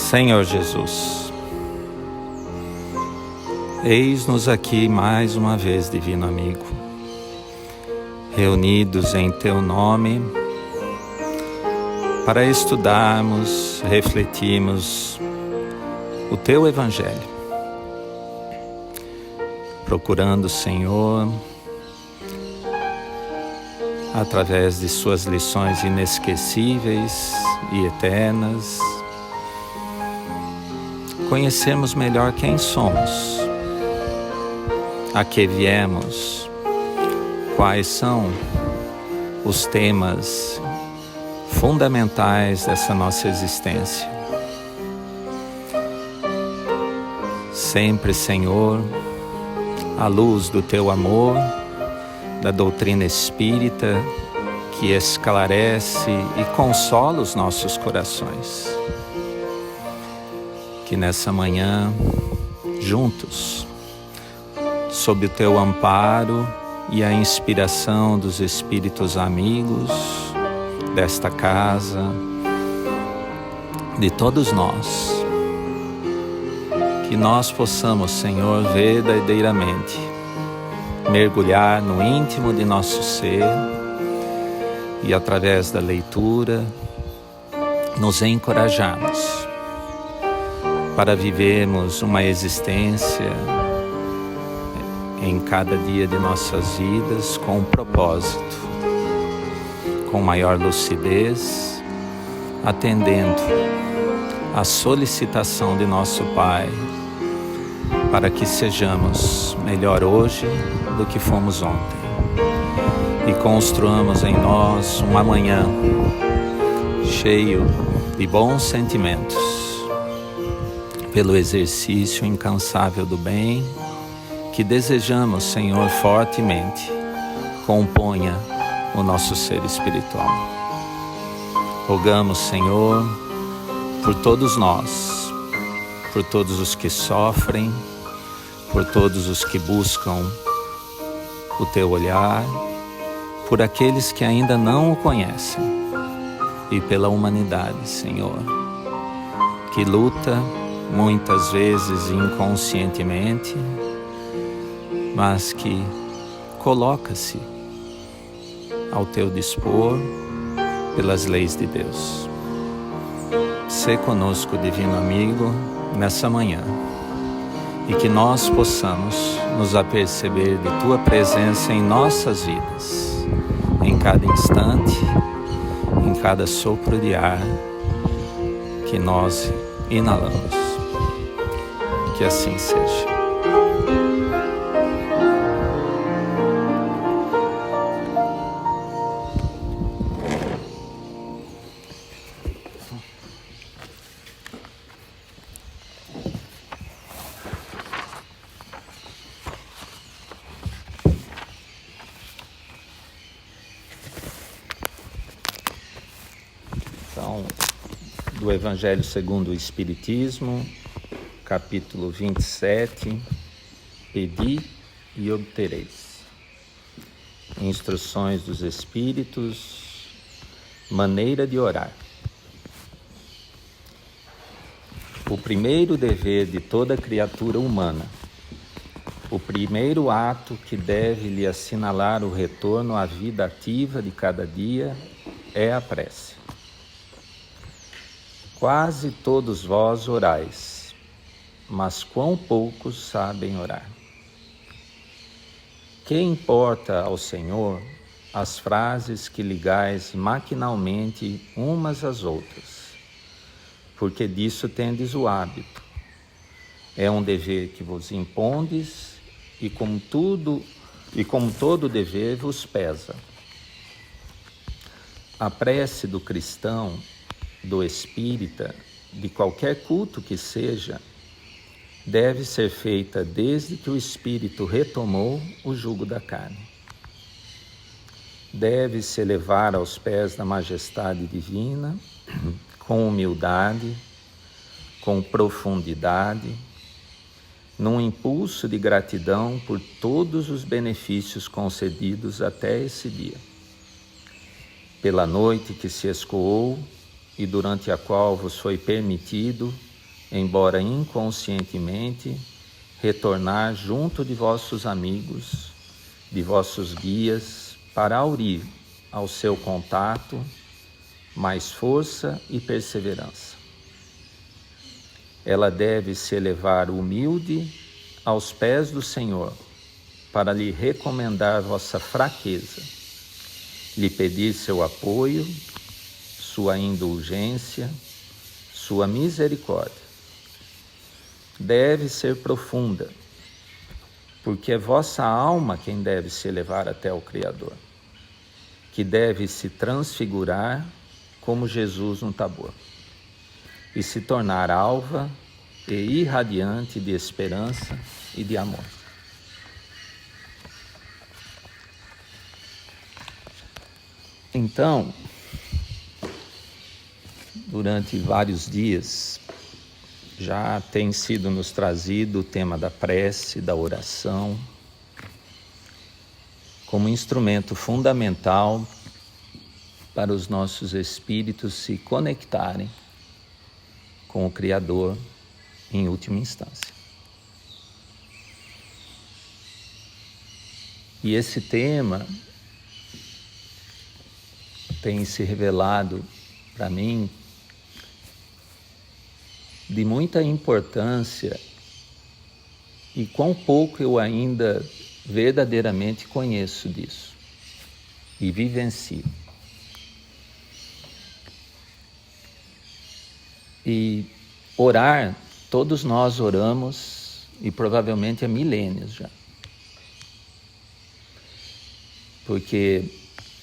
Senhor Jesus, eis-nos aqui mais uma vez, divino amigo, reunidos em Teu nome, para estudarmos, refletirmos o Teu Evangelho, procurando, Senhor, através de Suas lições inesquecíveis e eternas, conhecermos melhor quem somos, a que viemos, quais são os temas fundamentais dessa nossa existência. Sempre, Senhor, à luz do Teu amor, da doutrina espírita que esclarece e consola os nossos corações. Que nessa manhã, juntos, sob o Teu amparo e a inspiração dos Espíritos amigos desta casa, de todos nós, que nós possamos, Senhor, verdadeiramente mergulhar no íntimo de nosso ser e, através da leitura, nos encorajarmos para vivermos uma existência em cada dia de nossas vidas com um propósito, com maior lucidez, atendendo à solicitação de nosso Pai, para que sejamos melhor hoje do que fomos ontem e construamos em nós um amanhã cheio de bons sentimentos, pelo exercício incansável do bem que desejamos, Senhor, fortemente componha o nosso ser espiritual. Rogamos, Senhor, por todos nós, por todos os que sofrem, por todos os que buscam o Teu olhar, por aqueles que ainda não o conhecem e pela humanidade, Senhor, que luta muitas vezes inconscientemente, mas que coloca-se ao Teu dispor pelas leis de Deus. Sê conosco, divino amigo, nessa manhã, e que nós possamos nos aperceber de Tua presença em nossas vidas, em cada instante, em cada sopro de ar que nós inalamos. Que assim seja. Então, do Evangelho segundo o Espiritismo, capítulo 27, Pedi e obtereis. Instruções dos Espíritos, maneira de orar. O primeiro dever de toda criatura humana, o primeiro ato que deve lhe assinalar o retorno à vida ativa de cada dia é a prece. Quase todos vós orais, mas quão poucos sabem orar. Que importa ao Senhor as frases que ligais maquinalmente umas às outras, porque disso tendes o hábito. É um dever que vos impondes e como todo dever vos pesa. A prece do cristão, do espírita, de qualquer culto que seja, deve ser feita desde que o espírito retomou o jugo da carne. Deve se elevar aos pés da majestade divina, com humildade, com profundidade, num impulso de gratidão por todos os benefícios concedidos até esse dia. Pela noite que se escoou e durante a qual vos foi permitido embora inconscientemente, retornar junto de vossos amigos, de vossos guias, para aurir ao seu contato mais força e perseverança. Ela deve se elevar humilde aos pés do Senhor, para lhe recomendar vossa fraqueza, lhe pedir seu apoio, sua indulgência, sua misericórdia. Deve ser profunda, porque é vossa alma quem deve se elevar até o Criador, que deve se transfigurar como Jesus no Tabor, e se tornar alva e irradiante de esperança e de amor. Então, durante vários dias, já tem sido nos trazido o tema da prece, da oração, como instrumento fundamental para os nossos espíritos se conectarem com o Criador em última instância. E esse tema tem se revelado para mim de muita importância e quão pouco eu ainda verdadeiramente conheço disso e vivencio. E orar, todos nós oramos e provavelmente há milênios já. Porque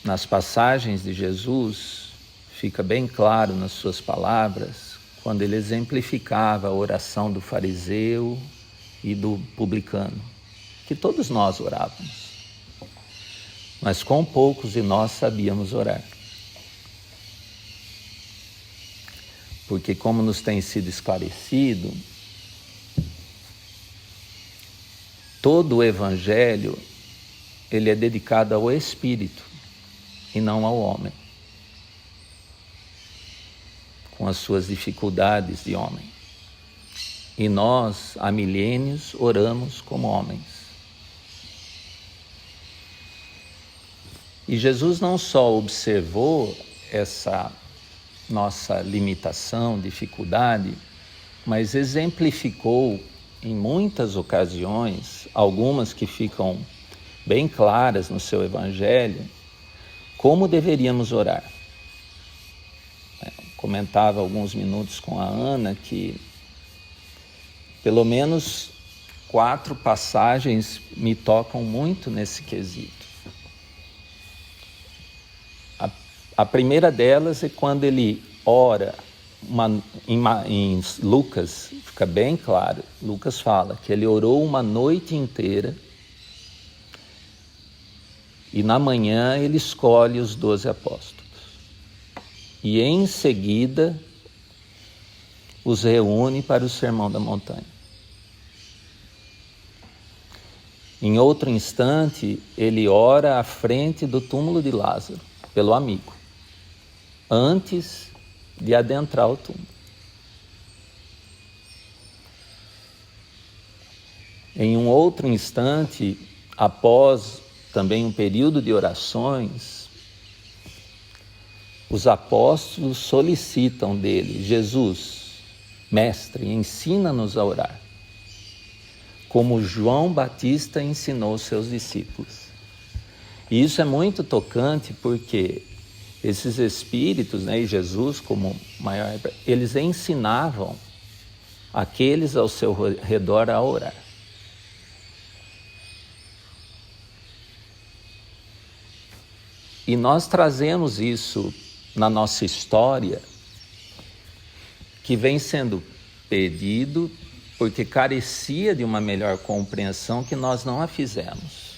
nas passagens de Jesus fica bem claro nas suas palavras, quando ele exemplificava a oração do fariseu e do publicano, que todos nós orávamos, mas quão poucos de nós sabíamos orar. Porque, como nos tem sido esclarecido, todo o Evangelho ele é dedicado ao Espírito e não ao homem, com as suas dificuldades de homem. E nós, há milênios, oramos como homens. E Jesus não só observou essa nossa limitação, dificuldade, mas exemplificou em muitas ocasiões, algumas que ficam bem claras no seu Evangelho, como deveríamos orar. Comentava alguns minutos com a Ana que pelo menos 4 passagens me tocam muito nesse quesito. A primeira delas é quando ele ora, em Lucas, fica bem claro, Lucas fala que ele orou uma noite inteira e na manhã ele escolhe os 12 apóstolos. E em seguida os reúne para o Sermão da Montanha. Em outro instante, ele ora à frente do túmulo de Lázaro, pelo amigo, antes de adentrar o túmulo. Em um outro instante, após também um período de orações, os apóstolos solicitam dele: Jesus, mestre, ensina-nos a orar, como João Batista ensinou seus discípulos. E isso é muito tocante porque esses espíritos, e Jesus como maior, eles ensinavam aqueles ao seu redor a orar. E nós trazemos isso na nossa história, que vem sendo pedido porque carecia de uma melhor compreensão que nós não a fizemos,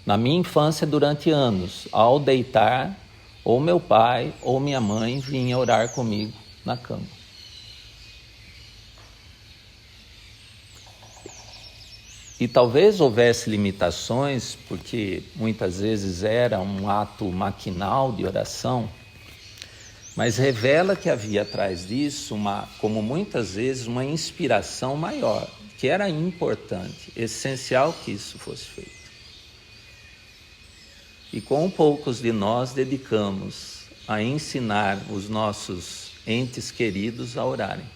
Na minha infância, durante anos, ao deitar, ou meu pai ou minha mãe vinha orar comigo na cama. E talvez houvesse limitações, porque muitas vezes era um ato maquinal de oração, Mas revela que havia atrás disso, como muitas vezes, uma inspiração maior, que era importante, essencial que isso fosse feito. E quão poucos de nós dedicamos a ensinar os nossos entes queridos a orarem.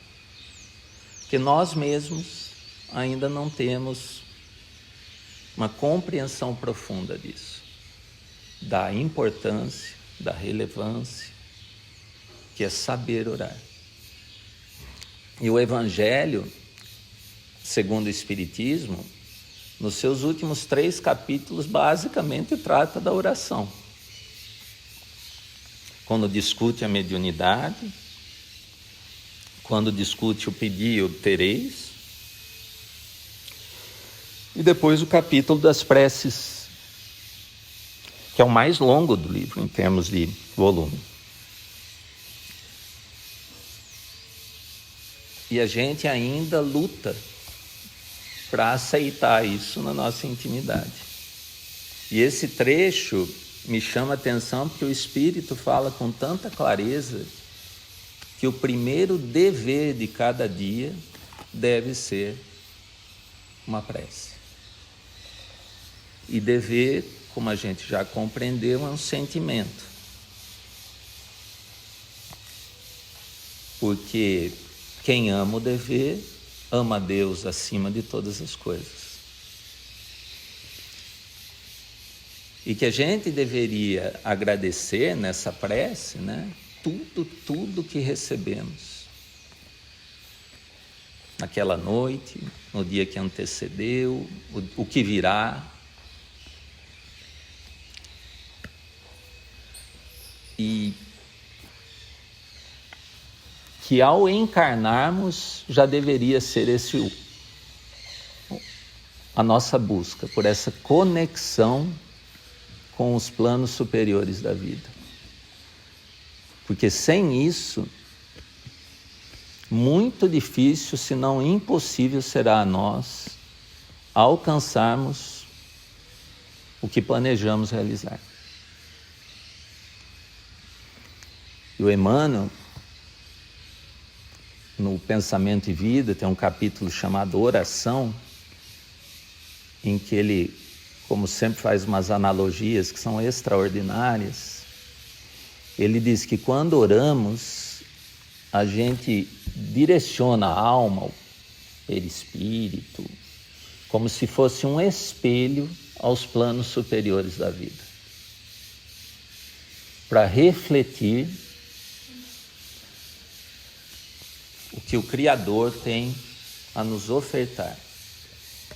Porque nós mesmos ainda não temos uma compreensão profunda disso, da importância, da relevância, que é saber orar. E o Evangelho, segundo o Espiritismo, nos seus últimos 3 capítulos, basicamente trata da oração. Quando discute a mediunidade, quando discute o pedir e obtereis, e depois o capítulo das preces, que é o mais longo do livro, em termos de volume. E a gente ainda luta para aceitar isso na nossa intimidade. E esse trecho me chama a atenção porque o Espírito fala com tanta clareza que o primeiro dever de cada dia deve ser uma prece. E dever, como a gente já compreendeu, é um sentimento. Porque quem ama o dever, ama a Deus acima de todas as coisas. E que a gente deveria agradecer nessa prece, né? Tudo que recebemos. Naquela noite, no dia que antecedeu, o que virá. E que ao encarnarmos já deveria ser a nossa busca por essa conexão com os planos superiores da vida. Porque sem isso, muito difícil, se não impossível, será a nós alcançarmos o que planejamos realizar. E o Emmanuel, no Pensamento e Vida, tem um capítulo chamado Oração, em que ele, como sempre, faz umas analogias que são extraordinárias. Ele diz que quando oramos, a gente direciona a alma, o perispírito, como se fosse um espelho aos planos superiores da vida, para refletir o que o Criador tem a nos ofertar.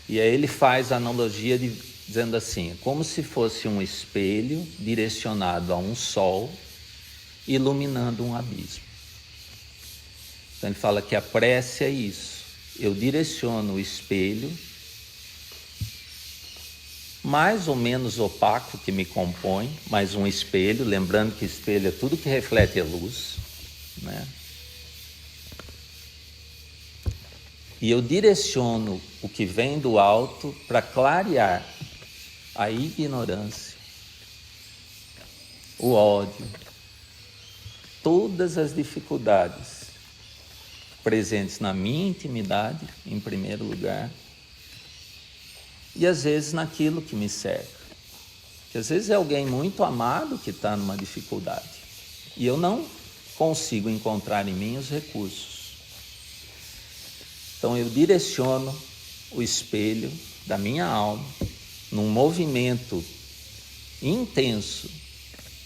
E aí ele faz a analogia dizendo assim, como se fosse um espelho direcionado a um sol, iluminando um abismo. Então ele fala que a prece é isso. Eu direciono o espelho, mais ou menos opaco que me compõe, mas um espelho, lembrando que espelho é tudo que reflete a luz, né? E eu direciono o que vem do alto para clarear a ignorância, o ódio, todas as dificuldades presentes na minha intimidade, em primeiro lugar, e às vezes naquilo que me cerca. Que às vezes é alguém muito amado que está numa dificuldade e eu não consigo encontrar em mim os recursos. Então eu direciono o espelho da minha alma num movimento intenso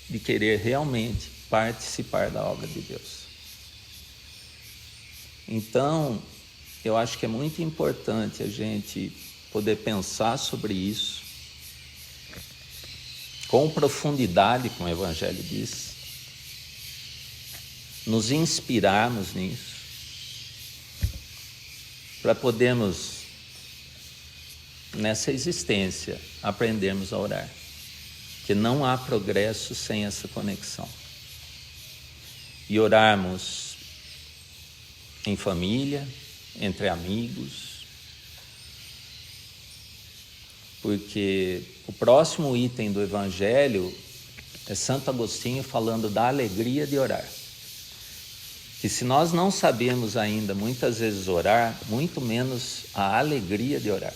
de querer realmente participar da obra de Deus. Então, eu acho que é muito importante a gente poder pensar sobre isso com profundidade, como o Evangelho diz, nos inspirarmos nisso, para podermos, nessa existência, aprendermos a orar. Que não há progresso sem essa conexão. E orarmos em família, entre amigos, porque o próximo item do Evangelho é Santo Agostinho falando da alegria de orar. que se nós não sabemos ainda muitas vezes orar, muito menos a alegria de orar.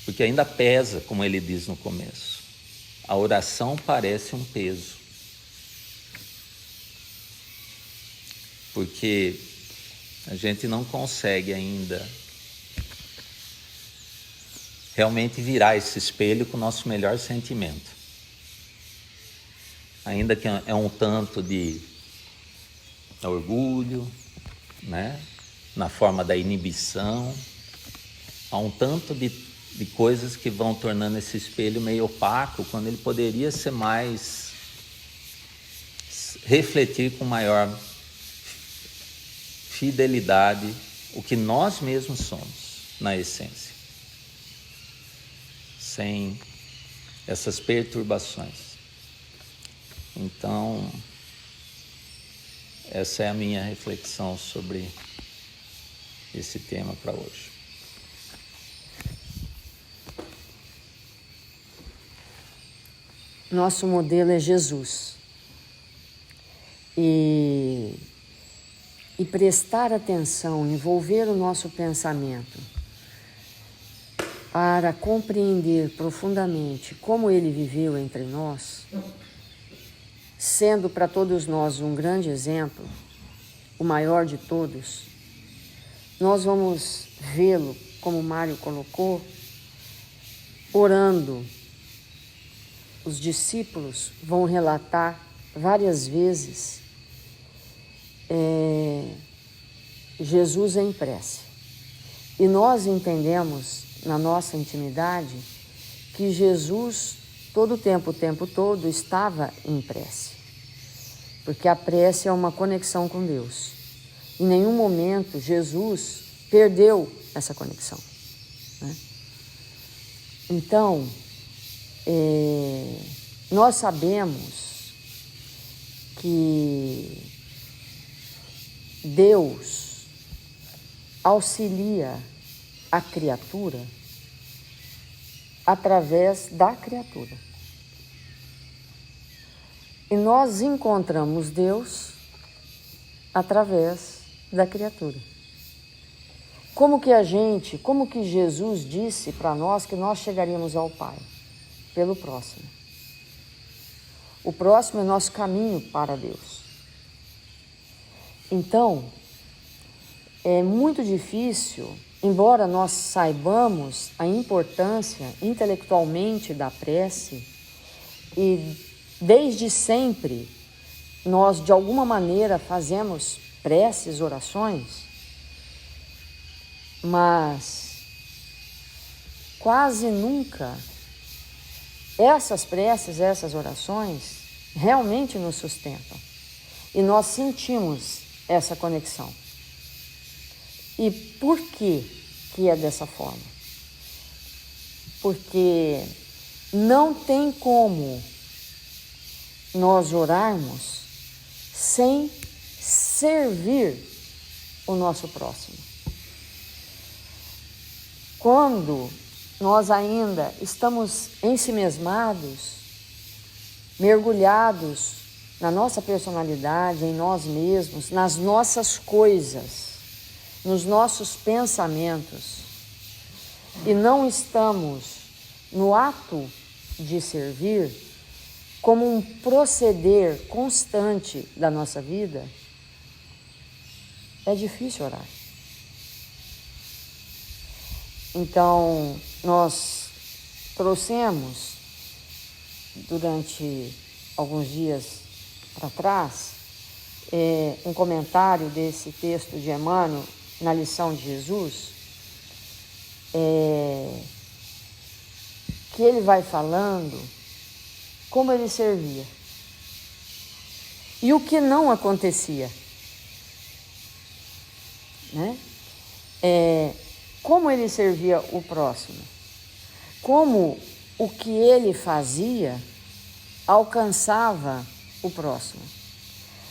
Porque ainda pesa, como ele diz no começo. A oração parece um peso. Porque a gente não consegue ainda realmente virar esse espelho com o nosso melhor sentimento. Ainda que é um tanto de orgulho, né? Na forma da inibição, há um tanto de coisas que vão tornando esse espelho meio opaco, quando ele poderia ser mais, refletir com maior fidelidade o que nós mesmos somos, na essência, sem essas perturbações. Então, essa é a minha reflexão sobre esse tema para hoje. Nosso modelo é Jesus. E prestar atenção, envolver o nosso pensamento para compreender profundamente como ele viveu entre nós, sendo para todos nós um grande exemplo, o maior de todos, nós vamos vê-lo, como o Mário colocou, orando. Os discípulos vão relatar várias vezes Jesus em prece. E nós entendemos na nossa intimidade que Jesus todo o tempo todo estava em prece. Porque a prece é uma conexão com Deus. Em nenhum momento Jesus perdeu essa conexão, né? Então, nós sabemos que Deus auxilia a criatura através da criatura. E nós encontramos Deus através da criatura. Como que Jesus disse para nós que nós chegaríamos ao Pai? Pelo próximo. O próximo é nosso caminho para Deus. Então, é muito difícil, embora nós saibamos a importância intelectualmente da prece, e desde sempre nós de alguma maneira fazemos preces, orações, mas quase nunca essas preces, essas orações realmente nos sustentam. E nós sentimos essa conexão. E por que é dessa forma? Porque não tem como nós orarmos sem servir o nosso próximo. Quando nós ainda estamos ensimesmados, mergulhados na nossa personalidade, em nós mesmos, nas nossas coisas, nos nossos pensamentos, e não estamos no ato de servir como um proceder constante da nossa vida, é difícil orar. Então, nós trouxemos, durante alguns dias para trás, um comentário desse texto de Emmanuel, na lição de Jesus, que ele vai falando como ele servia e o que não acontecia, né? Como ele servia o próximo, como o que ele fazia alcançava o próximo.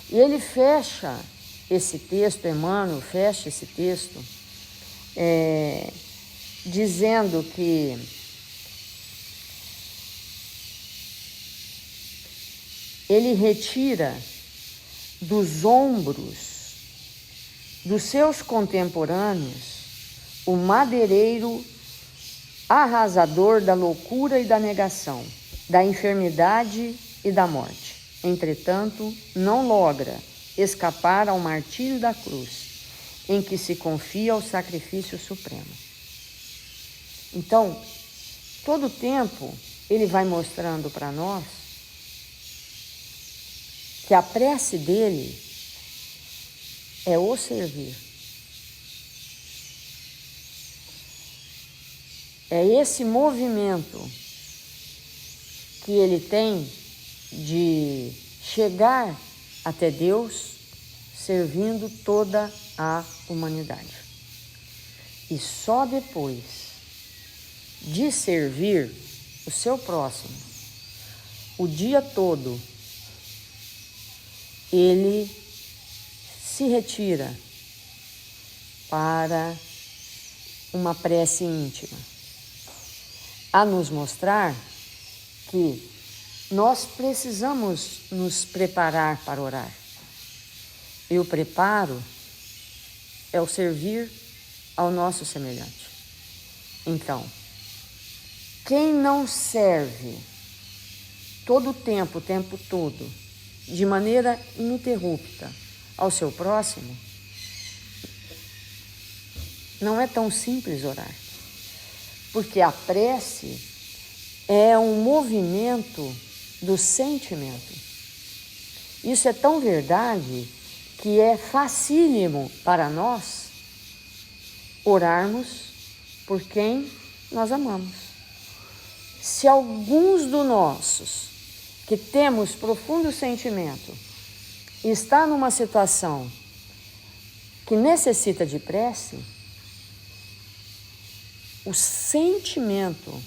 E ele fecha esse texto, Emmanuel fecha esse texto, dizendo que ele retira dos ombros dos seus contemporâneos o madeireiro arrasador da loucura e da negação, da enfermidade e da morte. Entretanto, não logra escapar ao martírio da cruz, em que se confia ao sacrifício supremo. Então, todo tempo, ele vai mostrando para nós que a prece dele é o servir. É esse movimento que ele tem de chegar até Deus servindo toda a humanidade. E só depois de servir o seu próximo, o dia todo, ele se retira para uma prece íntima, a nos mostrar que nós precisamos nos preparar para orar. E o preparo é o servir ao nosso semelhante. Então, quem não serve todo o tempo todo, de maneira ininterrupta, ao seu próximo, não é tão simples orar. Porque a prece é um movimento do sentimento. Isso é tão verdade que é facílimo para nós orarmos por quem nós amamos. Se alguns dos nossos que temos profundo sentimento está numa situação que necessita de prece, o sentimento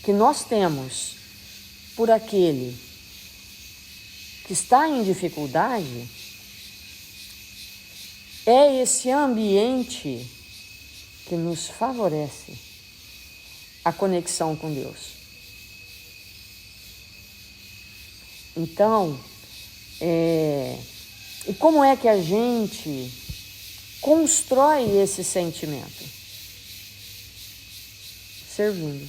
que nós temos por aquele que está em dificuldade é esse ambiente que nos favorece a conexão com Deus. Então, e como é que a gente constrói esse sentimento? Servindo.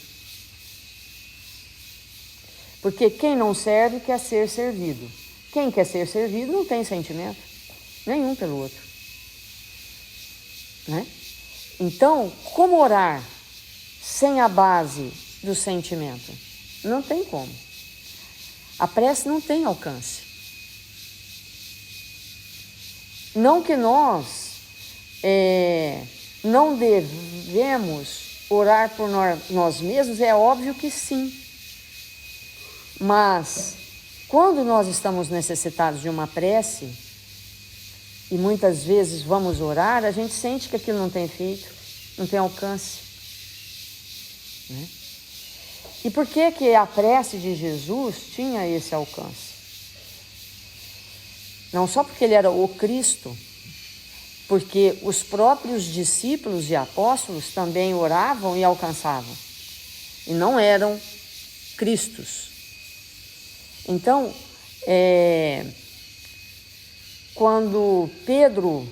Porque quem não serve quer ser servido. Quem quer ser servido não tem sentimento nenhum pelo outro, né? Então, como orar sem a base do sentimento? Não tem como. A prece não tem alcance. Não que nós não devemos orar por nós mesmos, é óbvio que sim. Mas, quando nós estamos necessitados de uma prece, e muitas vezes vamos orar, a gente sente que aquilo não tem efeito, não tem alcance, né? E por que a prece de Jesus tinha esse alcance? Não só porque ele era o Cristo, porque os próprios discípulos e apóstolos também oravam e alcançavam, e não eram Cristos. Então, quando Pedro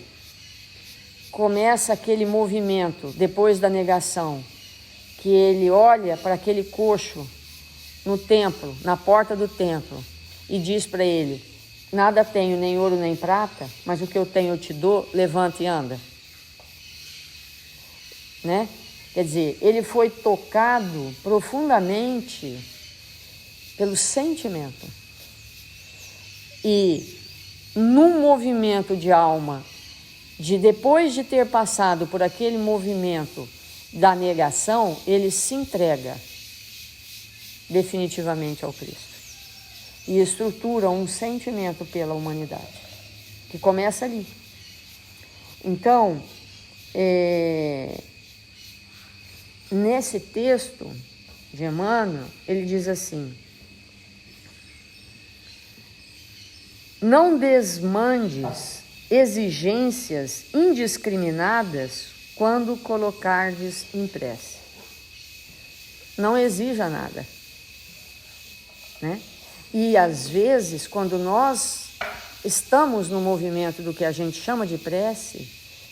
começa aquele movimento, depois da negação, que ele olha para aquele coxo no templo, na porta do templo, e diz para ele: nada tenho, nem ouro nem prata, mas o que eu tenho eu te dou, levanta e anda. Né? Quer dizer, ele foi tocado profundamente pelo sentimento. E num movimento de alma, depois de ter passado por aquele movimento da negação, ele se entrega definitivamente ao Cristo. E estrutura um sentimento pela humanidade, que começa ali. Então, nesse texto de Emmanuel, ele diz assim: não desmandes exigências indiscriminadas quando colocardes em prece. Não exija nada, né? E às vezes, quando nós estamos no movimento do que a gente chama de prece,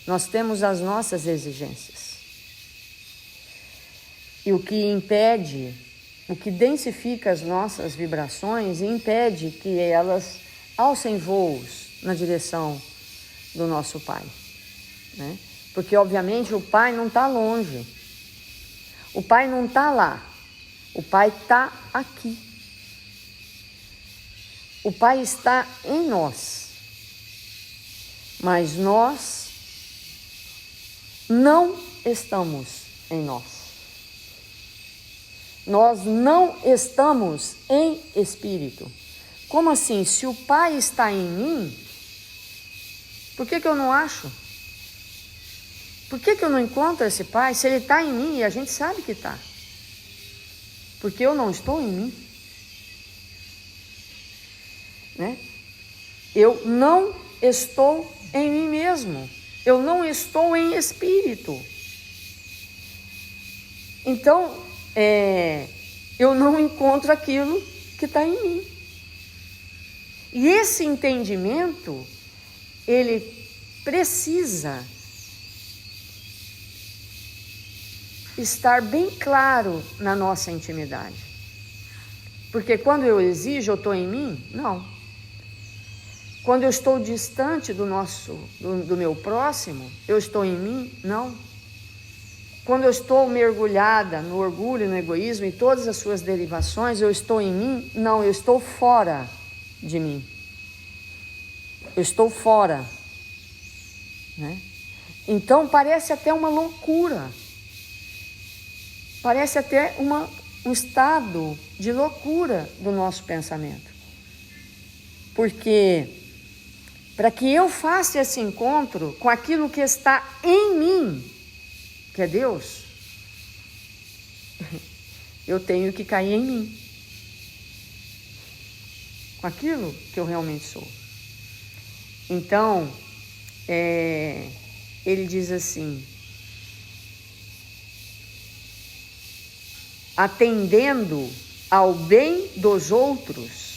nós temos as nossas exigências. E o que impede, o que densifica as nossas vibrações e impede que elas alcem voos na direção do nosso Pai, né? Porque, obviamente, o Pai não está longe. O Pai não está lá. O Pai está aqui. O Pai está em nós. Mas nós não estamos em nós. Nós não estamos em espírito. Como assim? Se o Pai está em mim, por que eu não acho? Por que eu não encontro esse Pai? Se Ele está em mim, e a gente sabe que está. Porque eu não estou em mim. Né? Eu não estou em mim mesmo. Eu não estou em espírito. Então, eu não encontro aquilo que está em mim. E esse entendimento, ele precisa estar bem claro na nossa intimidade. Porque quando eu exijo, eu estou em mim? Não. Quando eu estou distante do meu próximo, eu estou em mim? Não. Quando eu estou mergulhada no orgulho, no egoísmo e todas as suas derivações, eu estou em mim? Não, eu estou fora de mim. Eu estou fora. Né? Então parece até uma loucura. Parece até um estado de loucura do nosso pensamento. Porque para que eu faça esse encontro com aquilo que está em mim, que é Deus, eu tenho que cair em mim, com aquilo que eu realmente sou. Então, ele diz assim: atendendo ao bem dos outros,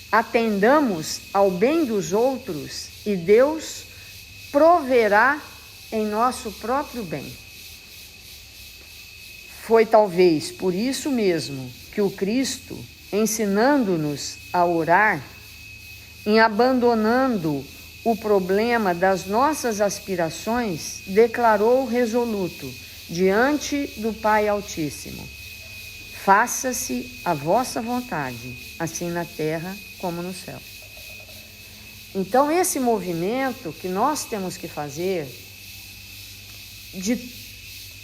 atendamos ao bem dos outros e Deus proverá em nosso próprio bem. Foi talvez por isso mesmo que o Cristo, ensinando-nos a orar, em abandonando o problema das nossas aspirações, declarou resoluto diante do Pai Altíssimo: faça-se a vossa vontade, assim na terra como no céu. Então, esse movimento que nós temos que fazer, de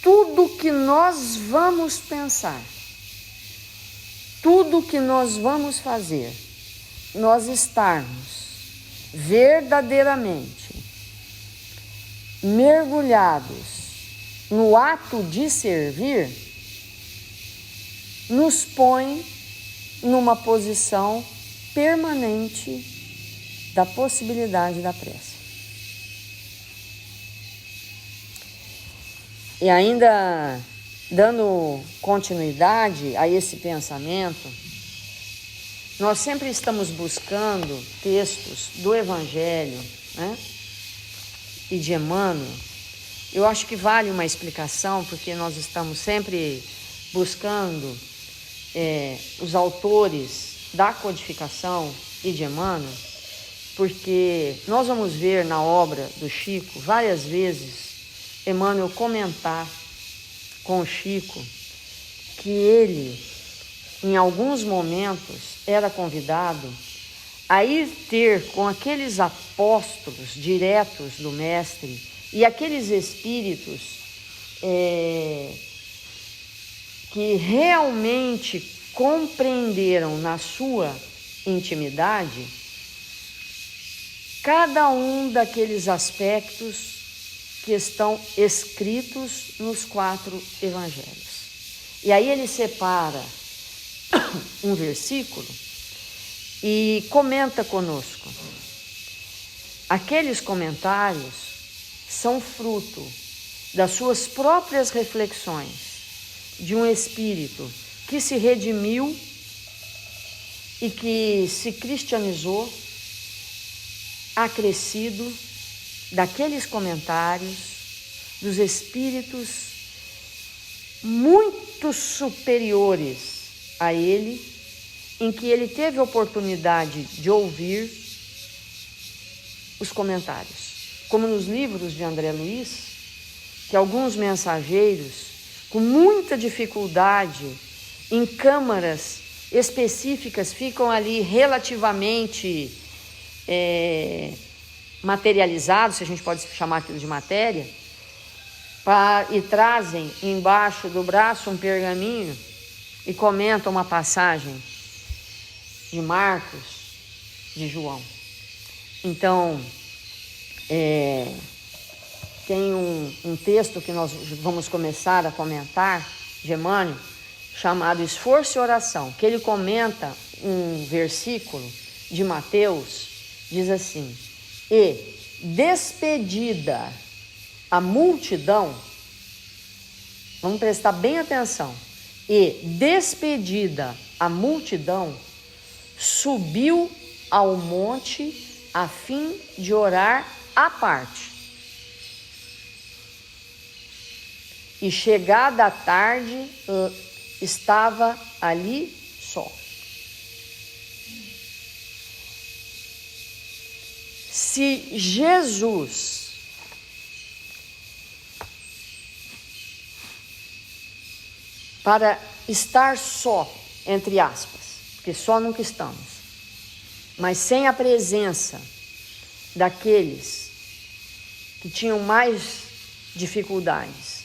tudo que nós vamos pensar, tudo que nós vamos fazer, nós estarmos verdadeiramente mergulhados no ato de servir, nos põe numa posição permanente da possibilidade da prece. E ainda dando continuidade a esse pensamento, nós sempre estamos buscando textos do Evangelho, né, e de Emmanuel. Eu acho que vale uma explicação, porque nós estamos sempre buscando os autores da codificação e de Emmanuel, porque nós vamos ver na obra do Chico várias vezes Emmanuel comentar com o Chico que ele, em alguns momentos, era convidado a ir ter com aqueles apóstolos diretos do Mestre e aqueles espíritos que realmente compreenderam na sua intimidade cada um daqueles aspectos que estão escritos nos 4 evangelhos. E aí ele separa um versículo e comenta conosco. Aqueles comentários são fruto das suas próprias reflexões de um espírito que se redimiu e que se cristianizou, acrescido daqueles comentários dos espíritos muito superiores a ele, em que ele teve oportunidade de ouvir os comentários. Como nos livros de André Luiz, que alguns mensageiros, com muita dificuldade, em câmaras específicas, ficam ali relativamente materializados, se a gente pode chamar aquilo de matéria, e trazem embaixo do braço um pergaminho e comentam uma passagem de Marcos, de João. Então, tem um texto que nós vamos começar a comentar, de Emmanuel, chamado Esforço e Oração, que ele comenta um versículo de Mateus, diz assim: e despedida a multidão, vamos prestar bem atenção, e despedida a multidão, subiu ao monte a fim de orar à parte. E chegada a tarde, estava ali só. Se Jesus para estar só, entre aspas, porque só nunca estamos, mas sem a presença daqueles que tinham mais dificuldades,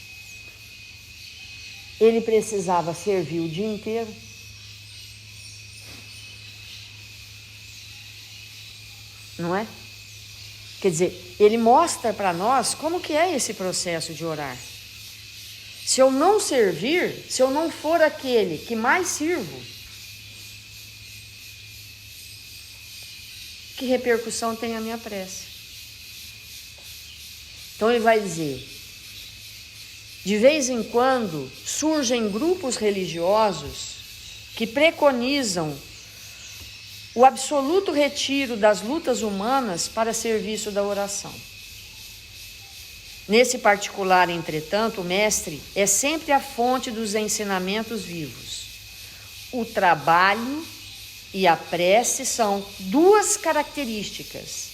ele precisava servir o dia inteiro. Não é? Quer dizer, ele mostra para nós como que é esse processo de orar. Se eu não servir, se eu não for aquele que mais sirvo, que repercussão tem a minha prece? Então ele vai dizer, de vez em quando surgem grupos religiosos que preconizam o absoluto retiro das lutas humanas para serviço da oração. Nesse particular, entretanto, o mestre é sempre a fonte dos ensinamentos vivos. O trabalho e a prece são duas características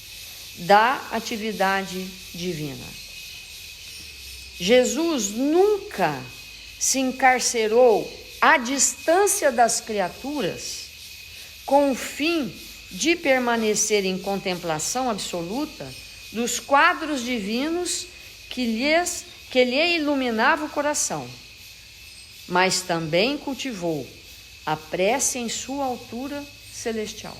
da atividade divina. Jesus nunca se encarcerou à distância das criaturas com o fim de permanecer em contemplação absoluta dos quadros divinos que lhe iluminava o coração, mas também cultivou a prece em sua altura celestial.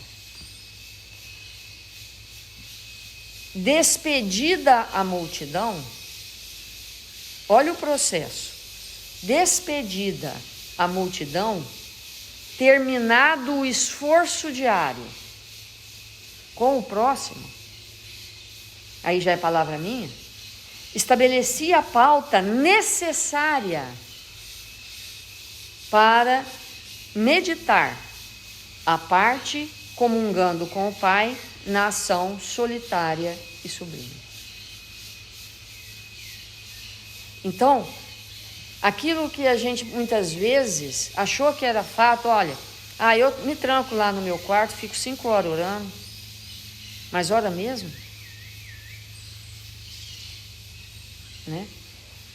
Despedida a multidão, olha o processo. Despedida a multidão, terminado o esforço diário com o próximo, aí já é palavra minha, estabelecia a pauta necessária para meditar à parte, comungando com o Pai na ação solitária e sublime. Então, aquilo que a gente muitas vezes achou que era fato, olha, eu me tranco lá no meu quarto, fico 5 horas orando, mas ora mesmo? Né?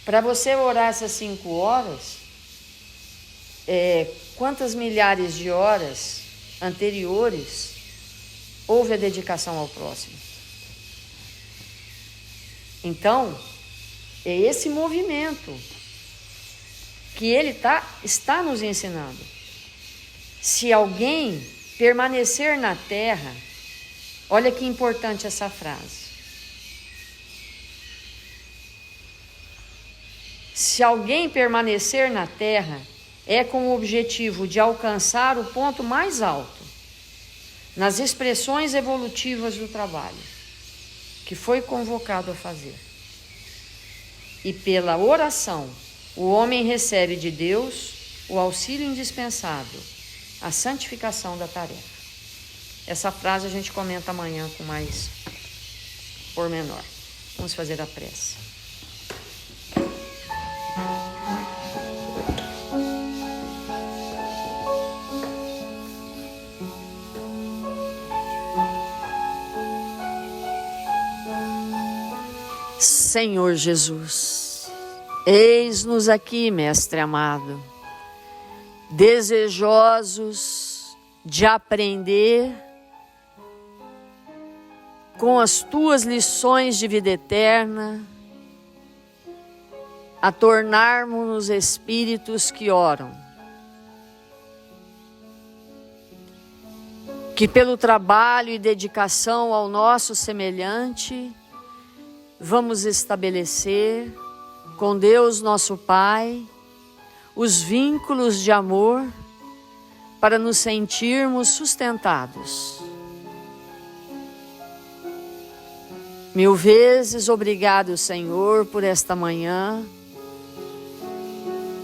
Para você orar essas 5 horas, quantas milhares de horas anteriores houve a dedicação ao próximo? Então, é esse movimento que ele está nos ensinando. Se alguém permanecer na terra, olha que importante essa frase. Se alguém permanecer na terra, é com o objetivo de alcançar o ponto mais alto, nas expressões evolutivas do trabalho, que foi convocado a fazer. E pela oração, o homem recebe de Deus o auxílio indispensável, a santificação da tarefa. Essa frase a gente comenta amanhã com mais pormenor. Vamos fazer a prece. Senhor Jesus, eis-nos aqui, Mestre amado, desejosos de aprender com as tuas lições de vida eterna, a tornarmos-nos espíritos que oram, que pelo trabalho e dedicação ao nosso semelhante, vamos estabelecer com Deus nosso Pai os vínculos de amor para nos sentirmos sustentados. Mil vezes obrigado, Senhor, por esta manhã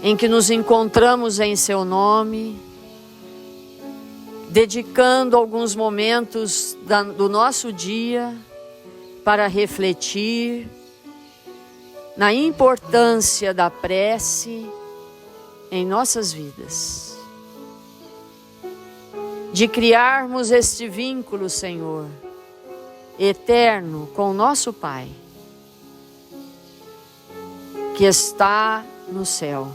em que nos encontramos em Seu nome, dedicando alguns momentos do nosso dia para refletir na importância da prece em nossas vidas. De criarmos este vínculo, Senhor, eterno com o nosso Pai, que está no céu,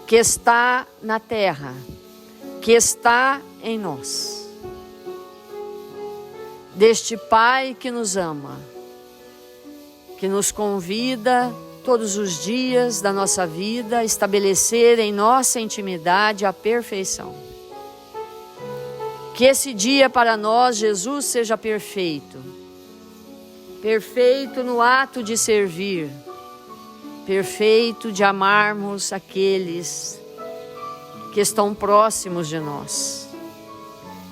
que está na terra, que está em nós. Deste Pai que nos ama, que nos convida todos os dias da nossa vida a estabelecer em nossa intimidade a perfeição. Que esse dia para nós, Jesus, seja perfeito. Perfeito no ato de servir, perfeito de amarmos aqueles que estão próximos de nós,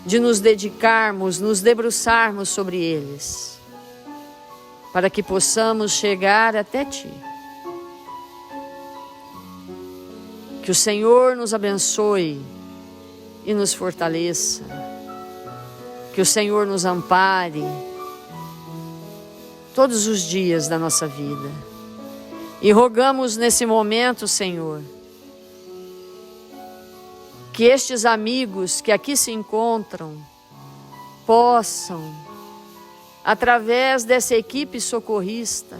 de nos dedicarmos, nos debruçarmos sobre eles, para que possamos chegar até Ti. Que o Senhor nos abençoe e nos fortaleça, que o Senhor nos ampare todos os dias da nossa vida. E rogamos nesse momento, Senhor, que estes amigos que aqui se encontram possam, através dessa equipe socorrista,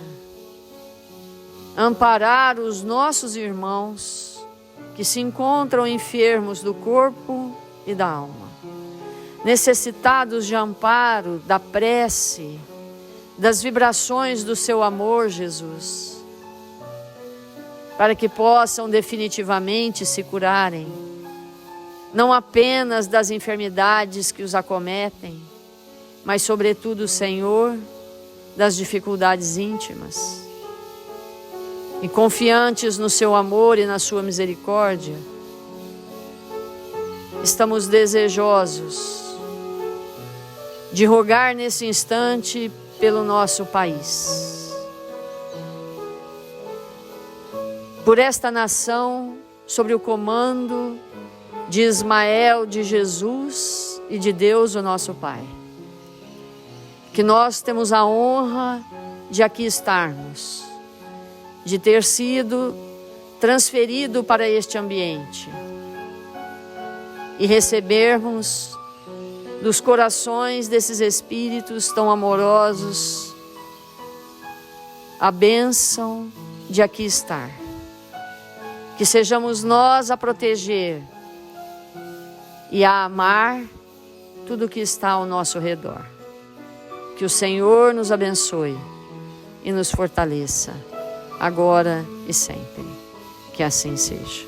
amparar os nossos irmãos que se encontram enfermos do corpo e da alma, necessitados de amparo, da prece, das vibrações do Seu amor, Jesus, para que possam definitivamente se curarem, não apenas das enfermidades que os acometem, mas sobretudo, Senhor, das dificuldades íntimas. E confiantes no Seu amor e na Sua misericórdia, estamos desejosos de rogar nesse instante pelo nosso país, por esta nação, sobre o comando de Ismael, de Jesus e de Deus, o nosso Pai. Que nós temos a honra de aqui estarmos, de ter sido transferido para este ambiente e recebermos dos corações desses espíritos tão amorosos a bênção de aqui estar. Que sejamos nós a proteger e a amar tudo que está ao nosso redor. Que o Senhor nos abençoe e nos fortaleça, agora e sempre. Que assim seja.